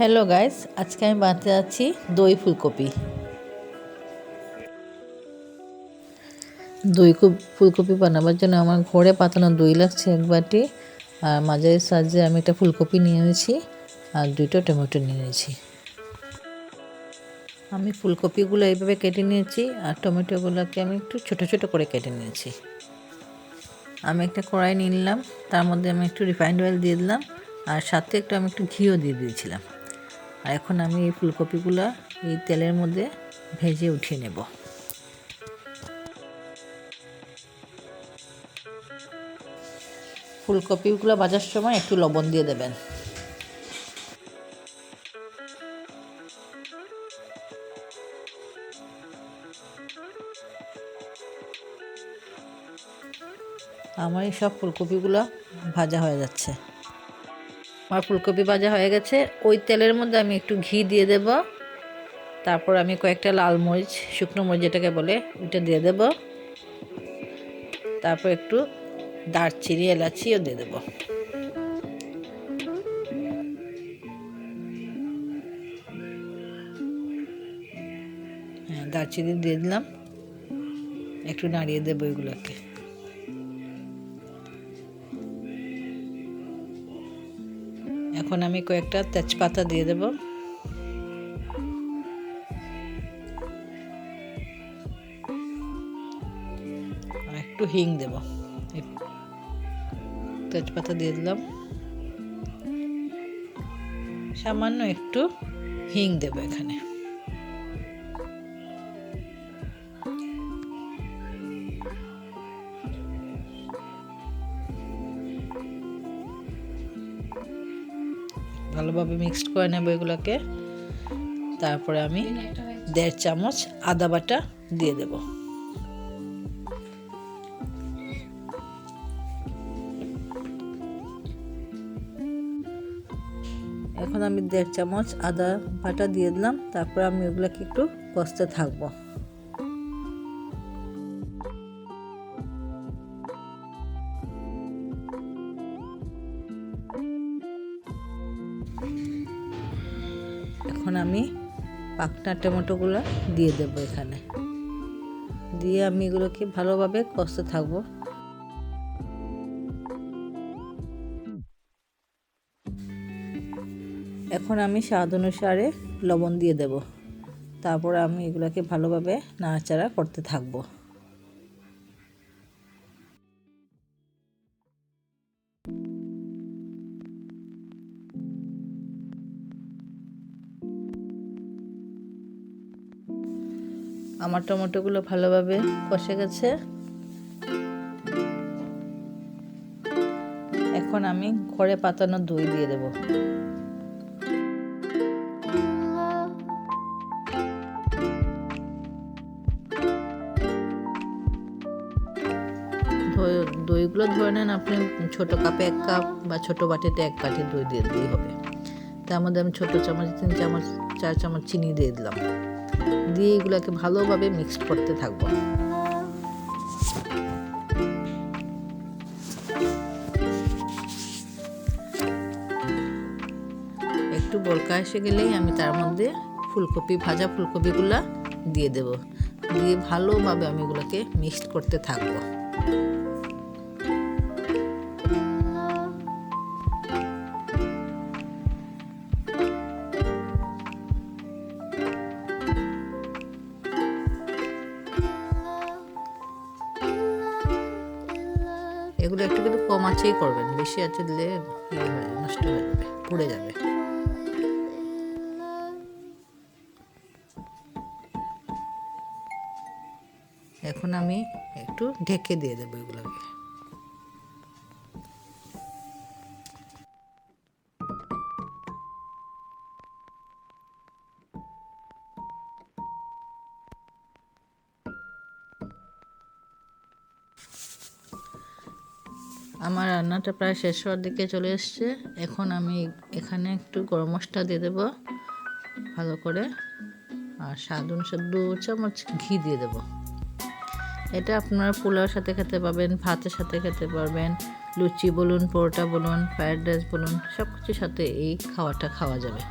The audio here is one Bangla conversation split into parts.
হ্যালো গাইস, আজকে আমি বানাতে যাচ্ছি দই ফুলকপি। ফুলকপি বানাবার জন্য আমার ঘরে পাতানো দই লাগছে 1 বাটি, আর মাঝারি সাইজে আমি একটা ফুলকপি নিয়ে নিয়েছি আর 2টা টমেটো নিয়ে নিয়েছি। আমি ফুলকপিগুলো এইভাবে কেটে নিয়েছি আর টমেটোগুলোকে আমি একটু ছোট ছোট করে কেটে নিয়েছি। আমি একটা কড়াই নিয়ে নিলাম, তার মধ্যে আমি একটু রিফাইন্ড অয়েল দিয়ে দিলাম আর সাথে আমি একটু ঘিও দিয়ে দিয়েছিলাম। আর এখন আমি এই ফুলকপিগুলো এই তেলের মধ্যে ভেজে উঠিয়ে নেব। ফুলকপিগুলো ভাজার সময় একটু লবণ দিয়ে দেবেন। আমার এই সব ফুলকপিগুলো ভাজা হয়ে যাচ্ছে। আমার ফুলকপি ভাজা হয়ে গেছে। ওই তেলের মধ্যে আমি একটু ঘি দিয়ে দেব, তারপর আমি কয়েকটা লাল মরিচ, শুকনো মরিচ যেটাকে বলে, ওইটা দিয়ে দেব। তারপর একটু দারচিনি এলাচিও দিয়ে দেব। দারচিনি দিয়ে দিলাম, একটু নাড়িয়ে দেবো এগুলোকে। এখন আমি কয়েকটা তেজপাতা দিয়ে দেব। আর একটু হিং দেব। তেজপাতা দিয়ে দিলাম, সামান্য একটু হিং দেব এখানে। ভালোভাবে মিক্সড করে নেব এগুলোকে। তারপরে আমি 1.5 চামচ আদা বাটা দিয়ে দেব। এখন আমি 1.5 চামচ আদা বাটা দিয়ে দিলাম। তারপর আমি ওগুলোকে একটু কষতে থাকবো। এখন আমি পাকনা টমেটোগুলো দিয়ে দেব এখানে, দিয়ে আমি এগুলোকে ভালোভাবে কষতে থাকবো। এখন আমি স্বাদ অনুসারে লবণ দিয়ে দেব। তারপর আমি এগুলোকে ভালোভাবে নাড়াচাড়া করতে থাকবো। আমার টমেটোগুলো ভালোভাবে কষে গেছে। এখন আমি ঘরে পাতানো দই দিয়ে দেব। দইগুলো ধরে নেন আপনি ছোট কাপে 1 কাপ বা ছোট বাটিতে 1 বাটি দই দিয়ে দিলেই হবে। তার মধ্যে আমি ছোট চামচ 3 চামচ 4 চামচ চিনি দিয়ে দিলাম, দিয়ে এগুলোকে ভালোভাবে মিক্স করতে থাকবো। একটু বলকা এসে গেলেই আমি তার মধ্যে ভাজা ফুলকপিগুলা দিয়ে দেব, দিয়ে ভালোভাবে আমি এগুলোকে মিক্স করতে থাকবো। এগুলো একটু কিন্তু কম আঁচেই করবেন, বেশি আঁচে দিলে নষ্ট হয়ে যাবে, পুড়ে যাবে। এখন আমি একটু ঢেকে দিয়ে দেবো এগুলোকে। আমার রান্নাটা প্রায় শেষ হওয়ার দিকে চলে এসছে। এখন আমি এখানে একটু গরম মশলা দিয়ে দেবো ভালো করে, আর স্বাদ অনুসারে 2 চামচ ঘি দিয়ে দেব। এটা আপনারা পোলাওর সাথে খেতে পারবেন, ভাতের সাথে খেতে পারবেন, লুচি বলুন, পরোটা বলুন, ফ্রায়েড রাইস বলুন, সব কিছুর সাথে এই খাওয়াটা খাওয়া যাবে।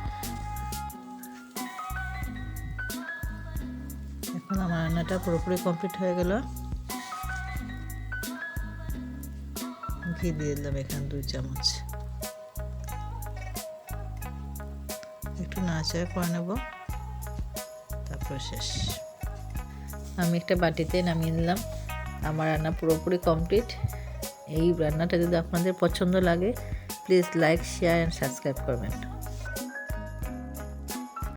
রান্নাটা পুরোপুরি কমপ্লিট হয়ে গেল। ঘি দিয়ে দিলাম এখানে 2 চামচ, একটু নাড়াচাড়া করে নেব, তারপর শেষ। আমি একটা বাটিতে নামিয়ে নিলাম। আমার রান্না পুরোপুরি কমপ্লিট। এই রান্নাটা যদি আপনাদের পছন্দ লাগে please like, share and subscribe করবেন।